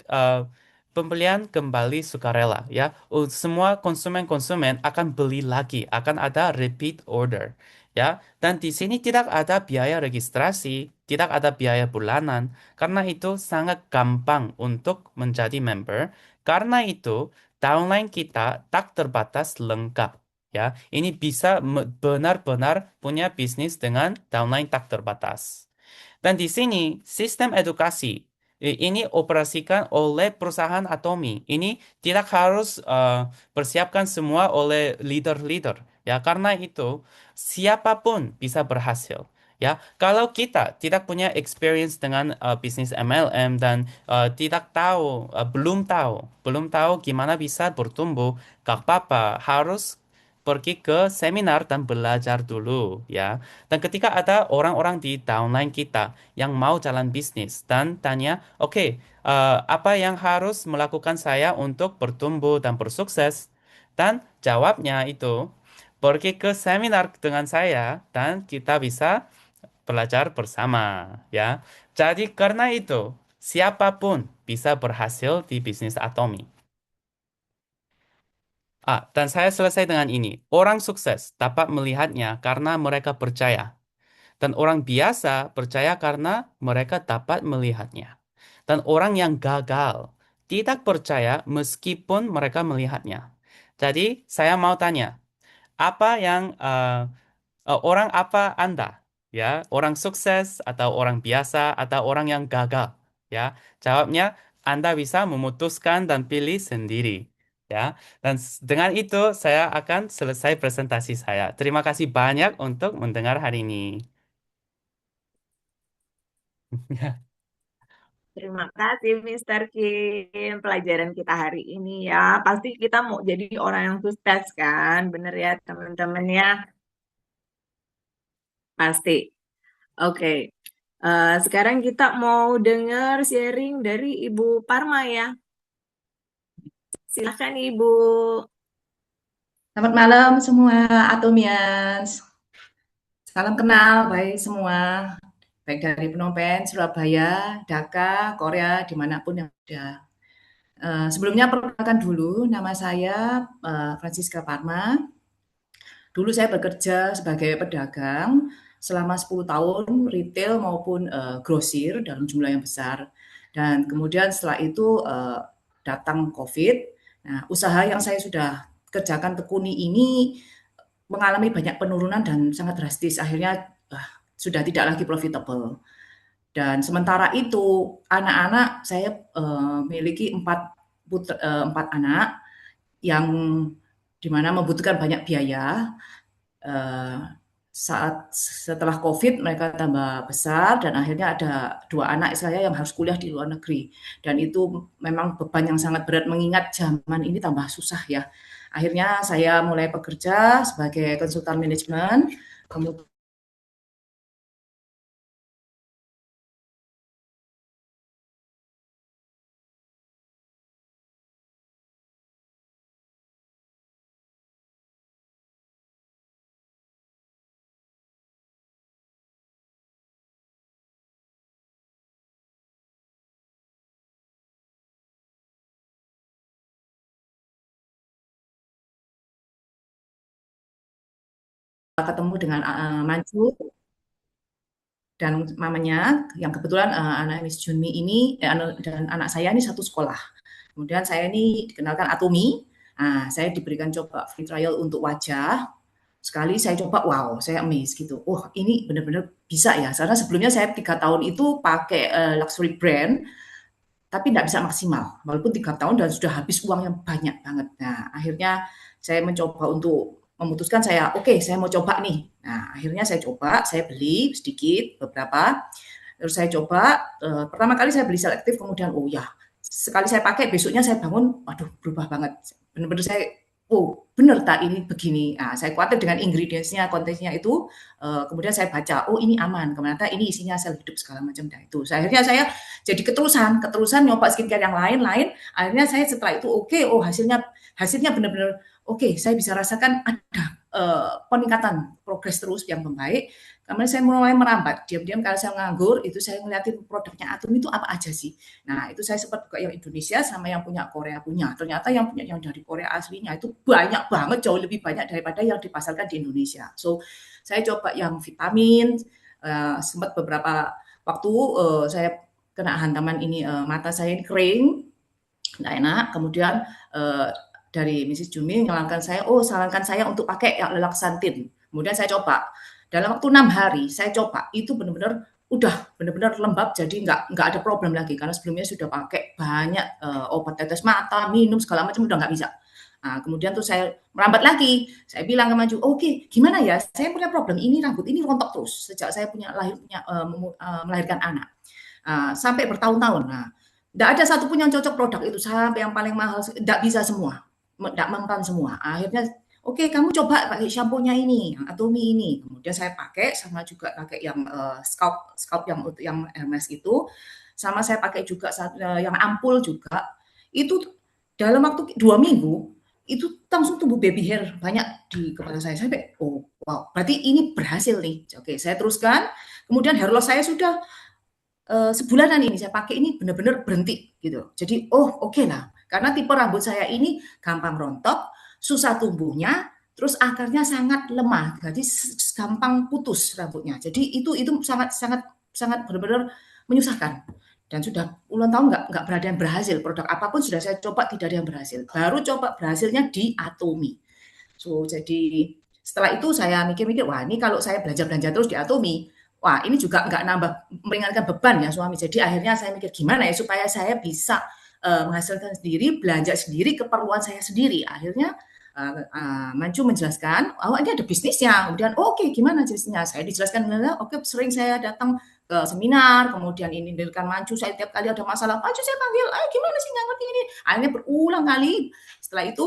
kembali sukarela, ya. Semua konsumen-konsumen akan beli lagi, akan ada repeat order, ya. Dan di sini tidak ada biaya registrasi, tidak ada biaya bulanan. Karena itu sangat gampang untuk menjadi member. Karena itu, downline kita tak terbatas lengkap. Ya, ini bisa benar-benar punya bisnis dengan downline tak terbatas. Dan di sini, sistem edukasi ini operasikan oleh perusahaan Atomi. Ini tidak harus persiapkan semua oleh leader-leader. Ya, karena itu siapapun bisa berhasil. Ya, kalau kita tidak punya experience dengan bisnis MLM dan belum tahu gimana bisa bertumbuh, gak apa-apa, harus pergi ke seminar dan belajar dulu, ya. Dan ketika ada orang-orang di downline kita yang mau jalan bisnis dan tanya, oke, apa yang harus melakukan saya untuk bertumbuh dan bersukses? Dan jawabnya itu, pergi ke seminar dengan saya dan kita bisa belajar bersama, ya. Jadi karena itu, siapapun bisa berhasil di bisnis Atomi. Dan saya selesai dengan ini. Orang sukses dapat melihatnya karena mereka percaya. Dan orang biasa percaya karena mereka dapat melihatnya. Dan orang yang gagal tidak percaya meskipun mereka melihatnya. Jadi, saya mau tanya, apa yang orang apa Anda? Ya, orang sukses atau orang biasa atau orang yang gagal? Ya, jawabnya Anda bisa memutuskan dan pilih sendiri. Ya, dan dengan itu saya akan selesai presentasi saya. Terima kasih banyak untuk mendengar hari ini. Terima kasih, Mister Kim. Pelajaran kita hari ini ya. Pasti kita mau jadi orang yang sukses kan? Bener ya, teman-teman ya? Pasti. Oke. Sekarang kita mau dengar sharing dari Ibu Parma ya. Silakan Ibu. Selamat malam semua Atomians. Salam kenal, baik semua. Baik dari Phnom Penh, Surabaya, Dhaka, Korea, dimanapun yang ada. Sebelumnya perkenalkan dulu, nama saya Francisca Parma. Dulu saya bekerja sebagai pedagang selama 10 tahun, retail maupun grosir dalam jumlah yang besar. Dan kemudian setelah itu datang COVID. Nah, usaha yang saya sudah kerjakan tekuni ini mengalami banyak penurunan dan sangat drastis. Akhirnya sudah tidak lagi profitable. Dan sementara itu anak-anak saya memiliki empat anak yang dimana membutuhkan banyak biaya. Saat setelah COVID mereka tambah besar dan akhirnya ada dua anak saya yang harus kuliah di luar negeri, dan itu memang beban yang sangat berat mengingat zaman ini tambah susah ya. Akhirnya saya mulai bekerja sebagai konsultan manajemen, kemudian ketemu dengan Manju dan mamanya yang kebetulan anak Miss Junmi ini dan anak saya ini satu sekolah. Kemudian saya ini dikenalkan Atomi. Nah, saya diberikan coba free trial untuk wajah. Sekali saya coba, wow, saya amazed gitu. Oh, ini benar-benar bisa ya. Karena sebelumnya saya 3 tahun itu pakai luxury brand, tapi tidak bisa maksimal. Walaupun 3 tahun dan sudah habis uang yang banyak banget. Nah, akhirnya saya mencoba untuk memutuskan oke, saya mau coba nih. Nah, akhirnya saya coba, saya beli sedikit, beberapa. Terus saya coba, pertama kali saya beli selektif, kemudian oh ya, sekali saya pakai, besoknya saya bangun, waduh berubah banget. Benar-benar saya, oh benar tak ini begini. Nah, saya khawatir dengan ingredients-nya, kontennya itu, kemudian saya baca, oh ini aman, ternyata ini isinya sel hidup segala macam. Nah itu, akhirnya saya jadi keterusan nyoba skincare yang lain-lain. Akhirnya saya setelah itu oke, oh hasilnya benar-benar oke, saya bisa rasakan ada peningkatan progres terus yang membaik. Kemudian saya mulai merambat, diam-diam kalau saya nganggur, itu saya ngeliatin produknya Atom itu apa aja sih. Nah, itu saya sempat buka yang Indonesia sama yang punya Korea punya. Ternyata yang punya yang dari Korea aslinya itu banyak banget, jauh lebih banyak daripada yang dipasarkan di Indonesia. So, saya coba yang vitamin, sempat beberapa waktu saya kena hantaman ini, mata saya ini kering, nggak enak. Kemudian dari Mrs. Jumi sarankan saya untuk pakai yang Lelaksantin. Kemudian saya coba. Dalam waktu 6 hari saya coba, itu benar-benar udah benar-benar lembab, jadi nggak ada problem lagi karena sebelumnya sudah pakai banyak obat tetes mata, minum segala macam udah nggak bisa. Nah, kemudian tuh saya merambat lagi, saya bilang ke Maju, oke, gimana ya? Saya punya problem ini, rambut ini rontok terus sejak saya melahirkan anak sampai bertahun-tahun. Nah, tidak ada satupun yang cocok produk itu sampai yang paling mahal, tidak bisa semua, tidak mempan semua. Akhirnya oke, kamu coba pakai shampoo-nya ini, yang Atomi ini. Kemudian saya pakai, sama juga pakai yang scalp yang Hermes itu, sama saya pakai juga yang ampul juga. Itu dalam waktu 2 minggu itu langsung tumbuh baby hair banyak di kepala saya. Sampai oh wow, berarti ini berhasil nih. Oke, saya teruskan. Kemudian hair loss saya sudah sebulanan ini saya pakai ini benar-benar berhenti gitu. Jadi oh oke lah, karena tipe rambut saya ini gampang rontok, susah tumbuhnya, terus akarnya sangat lemah, jadi gampang putus rambutnya. Jadi itu sangat sangat sangat benar-benar menyusahkan. Dan sudah puluhan tahun nggak ada yang berhasil. Produk apapun sudah saya coba tidak ada yang berhasil. Baru coba berhasilnya di Atomi. So jadi setelah itu saya mikir-mikir, wah ini kalau saya belanja-belanja terus di Atomi, wah ini juga nggak nambah meringankan beban ya suami. Jadi akhirnya saya mikir gimana ya supaya saya bisa menghasilkan sendiri, belanja sendiri, keperluan saya sendiri. Akhirnya Mancu menjelaskan, oh ini ada bisnisnya. Kemudian, oh, oke, gimana bisnisnya? Saya dijelaskan, oke, sering saya datang ke seminar, kemudian ini dengan Mancu, saya tiap kali ada masalah, Mancu saya panggil, ayo gimana sih nggak ngerti ini? Akhirnya berulang kali. Setelah itu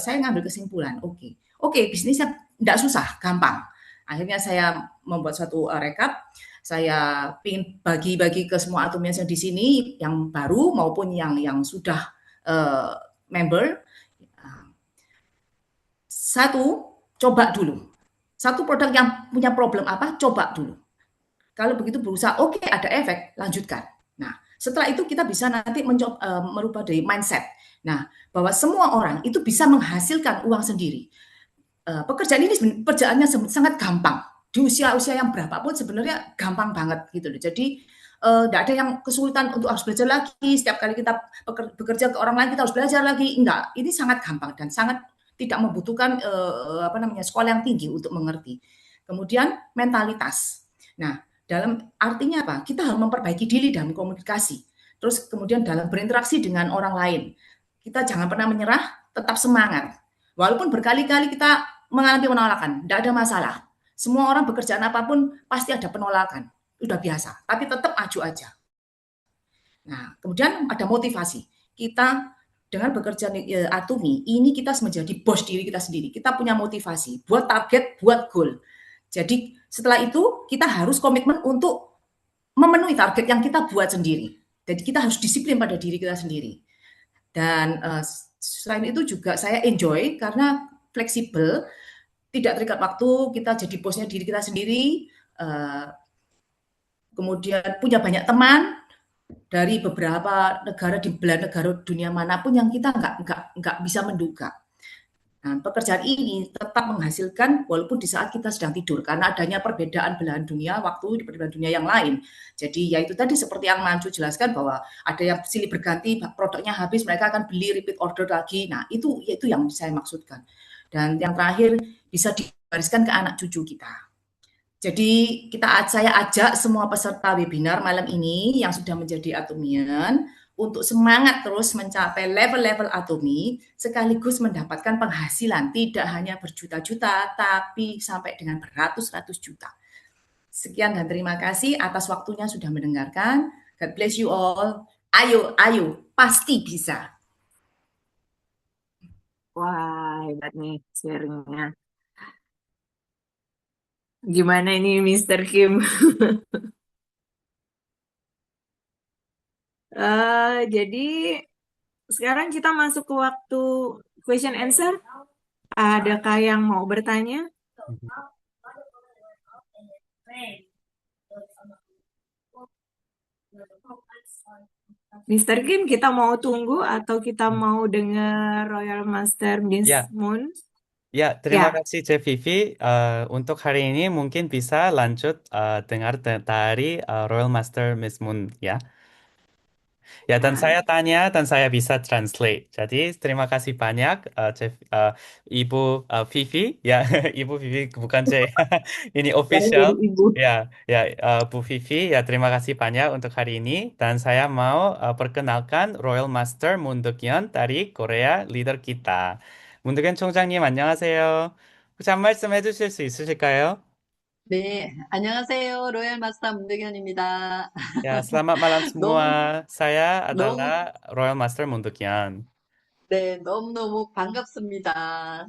saya ngambil kesimpulan, oke, bisnisnya tidak susah, gampang. Akhirnya saya membuat suatu rekap, saya ingin bagi-bagi ke semua atomias yang di sini, yang baru maupun yang sudah member. Satu, coba dulu. Satu produk yang punya problem apa, coba dulu. Kalau begitu berusaha, oke, ada efek, lanjutkan. Nah, setelah itu kita bisa nanti mencoba merubah dari mindset. Nah, bahwa semua orang itu bisa menghasilkan uang sendiri. Pekerjaan ini pekerjaannya sangat gampang. Di usia-usia yang berapapun sebenarnya gampang banget gitu loh. Jadi tidak ada yang kesulitan untuk harus belajar lagi. Setiap kali kita bekerja ke orang lain kita harus belajar lagi. Enggak, ini sangat gampang dan sangat tidak membutuhkan sekolah yang tinggi untuk mengerti. Kemudian mentalitas. Nah, dalam artinya apa? Kita harus memperbaiki diri dalam komunikasi. Terus kemudian dalam berinteraksi dengan orang lain. Kita jangan pernah menyerah, tetap semangat. Walaupun berkali-kali kita mengalami penolakan, tidak ada masalah. Semua orang bekerjaan apapun pasti ada penolakan. Udah biasa, tapi tetap maju aja. Nah, kemudian ada motivasi. Kita dengan bekerja Atumi, ini kita menjadi bos diri kita sendiri. Kita punya motivasi, buat target, buat goal. Jadi setelah itu kita harus komitmen untuk memenuhi target yang kita buat sendiri. Jadi kita harus disiplin pada diri kita sendiri. Dan selain itu juga saya enjoy karena fleksibel, tidak terikat waktu, kita jadi bosnya diri kita sendiri, kemudian punya banyak teman, dari beberapa negara di belahan negara dunia manapun yang kita nggak bisa menduga. Nah, pekerjaan ini tetap menghasilkan walaupun di saat kita sedang tidur karena adanya perbedaan belahan dunia waktu di belahan dunia yang lain. Jadi ya itu tadi seperti yang Mancu jelaskan bahwa ada yang silih berganti produknya habis mereka akan beli repeat order lagi. Nah itu yang saya maksudkan. Dan yang terakhir bisa diwariskan ke anak cucu kita. Jadi saya ajak semua peserta webinar malam ini yang sudah menjadi Atomian untuk semangat terus mencapai level-level Atomi sekaligus mendapatkan penghasilan tidak hanya berjuta-juta tapi sampai dengan beratus-ratus juta. Sekian dan terima kasih atas waktunya sudah mendengarkan. God bless you all. Ayo, pasti bisa. Wah, hebat nih sharingnya. Gimana ini Mr. Kim? Jadi sekarang kita masuk ke waktu question answer. Adakah yang mau bertanya? Mr. Kim, kita mau tunggu atau kita mau dengar Royal Master Miss Ya, Moon? ya, terima Ya, kasih Cek Vivi. Untuk hari ini mungkin bisa lanjut dengar dari Royal Master Miss Moon ya. Ya, dan ya. saya tanya dan saya bisa translate. Jadi terima kasih banyak Ibu Vivi ya, Ibu Vivi bukan C. Ini Sekarang official. jadi ibu. Ya, ya Bu Vivi ya terima kasih banyak untuk hari ini dan saya mau perkenalkan Royal Master Moon Duk-yeon dari Korea leader kita. 문득현 총장님 안녕하세요. 혹시 한 말씀 해주실 수 있으실까요? 네, 안녕하세요. 로얄 마스터 문대견입니다. Ya, selamat malam 너무, semua. Saya 너무, adalah Royal Master Moon Duk-yeon. 네, 너무너무 반갑습니다.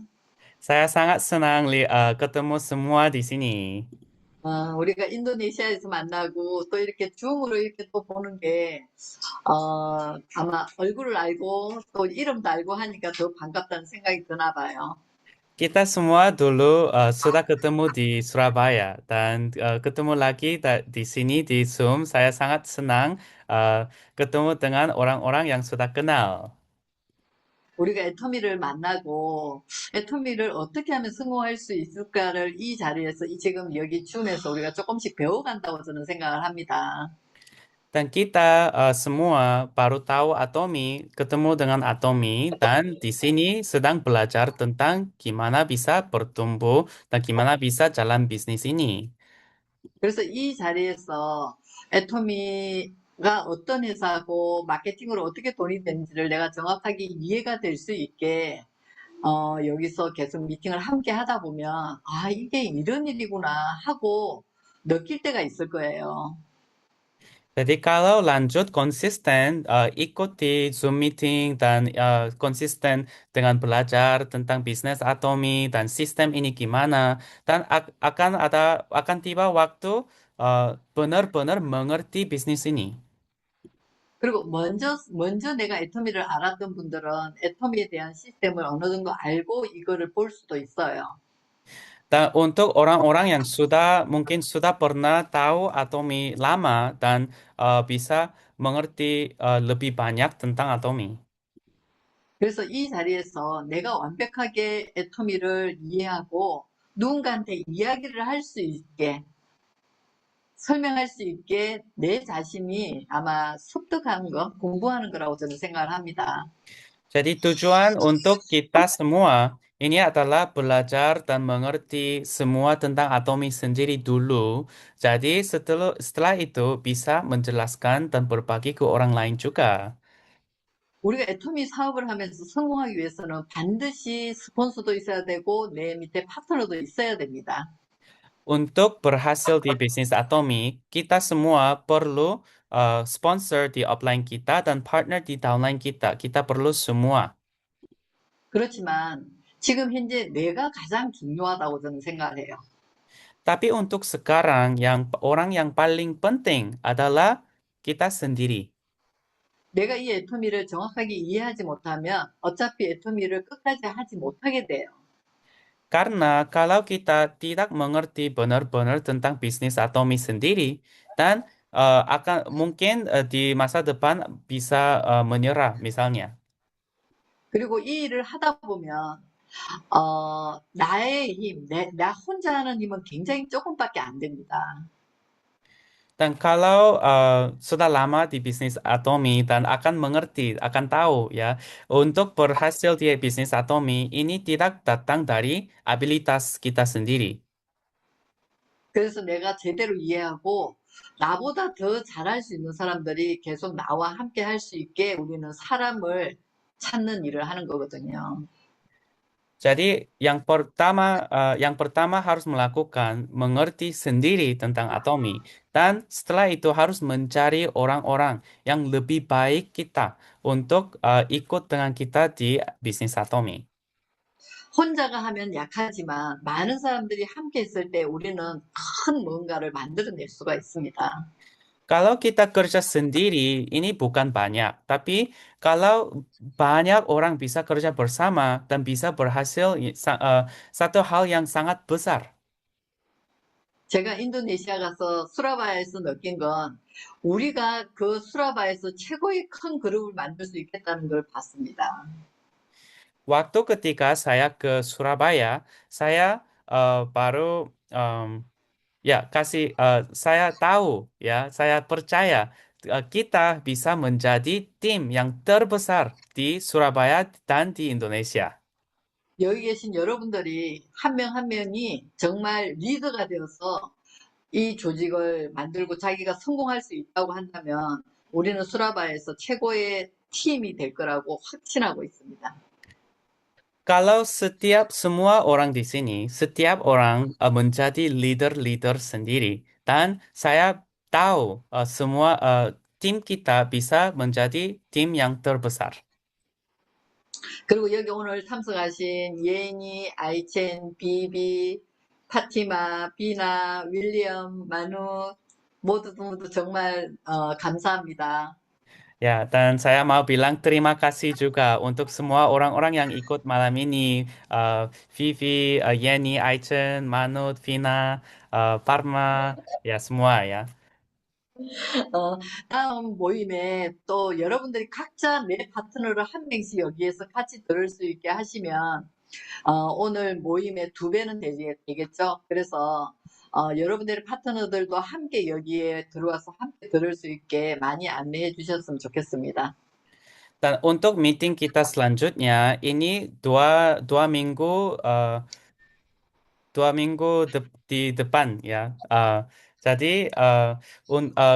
Saya sangat senang ketemu semua di sini. 우리가 인도네시아에서 만나고 또 이렇게 줌으로 이렇게 또 보는 게, 아마 얼굴을 알고 또 이름도 알고 하니까 더 반갑다는 생각이 드나 봐요. Kita semua dulu sudah ketemu di Surabaya dan ketemu lagi di sini di Zoom. Saya sangat senang ketemu dengan orang-orang yang sudah kenal. 우리가 애터미를 만나고 애터미를 어떻게 하면 성공할 수 있을까를 이 자리에서 지금 여기 줌에서 우리가 조금씩 배워간다고 저는 생각을 합니다. Dan kita semua baru tahu Atomi, ketemu dengan Atomi, dan di sini sedang belajar tentang gimana bisa bertumbuh dan gimana bisa jalan bisnis ini. 그래서 이 자리에서 애토미가 어떤 회사고 마케팅으로 어떻게 돈이 되는지를 내가 정확하게 이해가 될 수 있게 여기서 계속 미팅을 함께 하다 보면 아 이게 이런 일이구나 하고 느낄 때가 있을 거예요. Jadi kalau lanjut konsisten ikuti Zoom meeting dan konsisten dengan belajar tentang bisnis Atomi dan sistem ini gimana, dan akan tiba waktu benar-benar mengerti bisnis ini. 그리고 먼저 내가 애토미를 알았던 분들은 애토미에 대한 시스템을 어느 정도 알고 이거를 볼 수도 있어요. Dan untuk orang-orang yang mungkin sudah pernah tahu Atomi lama dan bisa mengerti lebih banyak tentang Atomi. 그래서 이 자리에서 내가 완벽하게 애토미를 이해하고 누군가한테 이야기를 할 수 있게 설명할 수 있게 내 자신이 아마 습득하는 거, 공부하는 거라고 저는 생각을 합니다. Jadi tujuan untuk kita semua ini adalah belajar dan mengerti semua tentang Atomi sendiri dulu. Jadi setelah itu bisa menjelaskan dan berbagi ke orang lain juga. 우리가 애토미 사업을 하면서 성공하기 위해서는 반드시 스폰서도 있어야 되고 내 밑에 파트너도 있어야 됩니다. Untuk berhasil di bisnis Atomi, kita semua perlu sponsor di upline kita dan partner di downline kita. Kita perlu semua. 그렇지만 지금 현재 내가 가장 중요하다고 저는 생각을 해요. Tapi untuk sekarang, orang yang paling penting adalah kita sendiri. 내가 이 애토미를 정확하게 이해하지 못하면 어차피 애토미를 끝까지 하지 못하게 돼요. Karena kalau kita tidak mengerti benar-benar tentang bisnis Atomi sendiri, dan akan mungkin di masa depan bisa menyerah misalnya. 그리고 이 일을 하다 보면 나의 힘, 나 혼자 하는 힘은 굉장히 조금밖에 안 됩니다. Dan kalau sudah lama di bisnis Atomi dan akan mengerti, akan tahu ya, untuk berhasil di bisnis Atomi ini tidak datang dari abilitas kita sendiri. 그래서 내가 제대로 이해하고 나보다 더 잘할 수 있는 사람들이 계속 나와 함께 할 수 있게 우리는 사람을 찾는 일을 하는 거거든요. Jadi yang pertama harus melakukan mengerti sendiri tentang Atomi, dan setelah itu harus mencari orang-orang yang lebih baik kita untuk ikut dengan kita di bisnis Atomi. 혼자가 하면 약하지만 많은 사람들이 함께 있을 때 우리는 큰 뭔가를 만들어낼 수가 있습니다. Kalau kita kerja sendiri, ini bukan banyak. Tapi kalau banyak orang bisa kerja bersama dan bisa berhasil, satu hal yang sangat besar. 제가 인도네시아 가서 수라바야에서 느낀 건 우리가 그 수라바에서 최고의 큰 그룹을 만들 수 있겠다는 걸 봤습니다. Waktu ketika saya ke Surabaya, saya baru saya tahu ya, saya percaya kita bisa menjadi tim yang terbesar di Surabaya dan di Indonesia. 여기 계신 여러분들이 한 명 한 명이 정말 리더가 되어서 이 조직을 만들고 자기가 성공할 수 있다고 한다면 우리는 수라바에서 최고의 팀이 될 거라고 확신하고 있습니다. Kalau semua orang di sini, setiap orang menjadi leader-leader sendiri, dan saya tahu semua tim kita bisa menjadi tim yang terbesar. 그리고 여기 오늘 참석하신 예인이, 아이첸, 비비, 파티마, 비나, 윌리엄, 마누 모두 모두 정말 감사합니다. Ya, dan saya mau bilang terima kasih juga untuk semua orang-orang yang ikut malam ini. Vivi, Yeni, Aichen, Manut, Vina, Parma, ya semua ya. 다음 모임에 또 여러분들이 각자 내 파트너를 한 명씩 여기에서 같이 들을 수 있게 하시면, 오늘 모임의 2배는 되겠죠? 그래서, 여러분들의 파트너들도 함께 여기에 들어와서 함께 들을 수 있게 많이 안내해 주셨으면 좋겠습니다. Dan untuk meeting kita selanjutnya ini dua minggu di depan ya. Jadi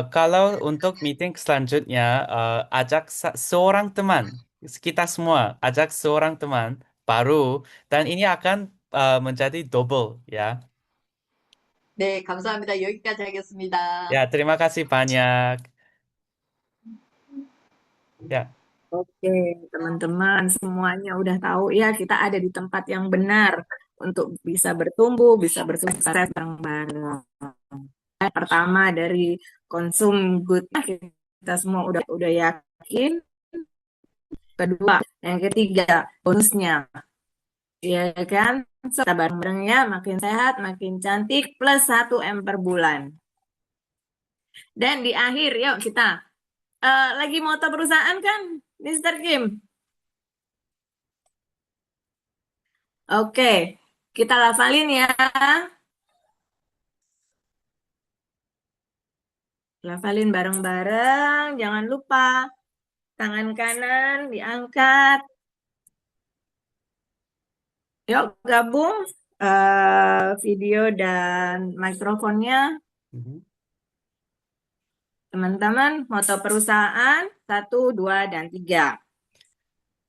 kalau untuk meeting selanjutnya ajak seorang teman, kita semua ajak seorang teman baru dan ini akan menjadi double ya. 네, 감사합니다. 여기까지 하겠습니다. Ya, terima kasih banyak. Ya. Oke, teman-teman semuanya udah tahu ya kita ada di tempat yang benar untuk bisa bertumbuh, bisa bersukses bareng-bareng. Pertama dari konsum good, kita semua udah yakin. Kedua, yang ketiga bonusnya, ya kan? Kita bareng-barengnya makin sehat, makin cantik, plus 1 M per bulan. Dan di akhir, yuk kita lagi moto perusahaan kan, Mr. Kim? Oke, kita lafalin ya. Lafalin bareng-bareng, jangan lupa tangan kanan diangkat. Yuk gabung video dan mikrofonnya. Teman-teman, moto perusahaan 1, 2, dan 3.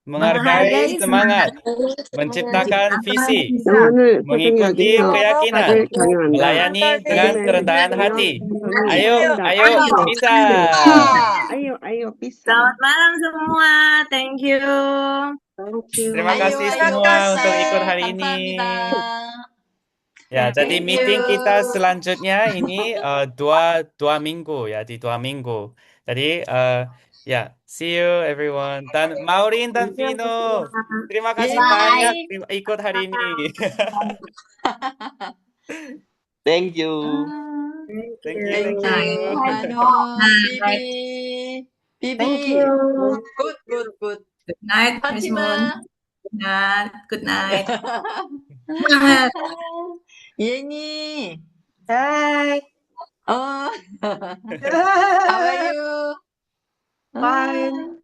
Menghargai semangat, menciptakan visi, 영혼을 mengikuti 포성하기 keyakinan, 답을 강요한다. melayani dengan kerendahan hati. Ayo, 아유, bisa. 아유, 비싸. Selamat malam semua. Thank you. Terima 아유, kasih 아유, semua untuk 네, ikut hari ini. 감사합니다. Ya, jadi Thank meeting you. kita selanjutnya ini dua minggu ya, di 2 minggu. Jadi ya, see you everyone. Dan Maureen dan Vino, terima kasih Bye. banyak ikut hari ini. Thank you. Thank you, Thank thank you, you. Hano, Bibi. Bibi. Good, good, good. Good night, Miss Moon. 파티마. Good night. Good night. 예니. Hi. How are you? Fine.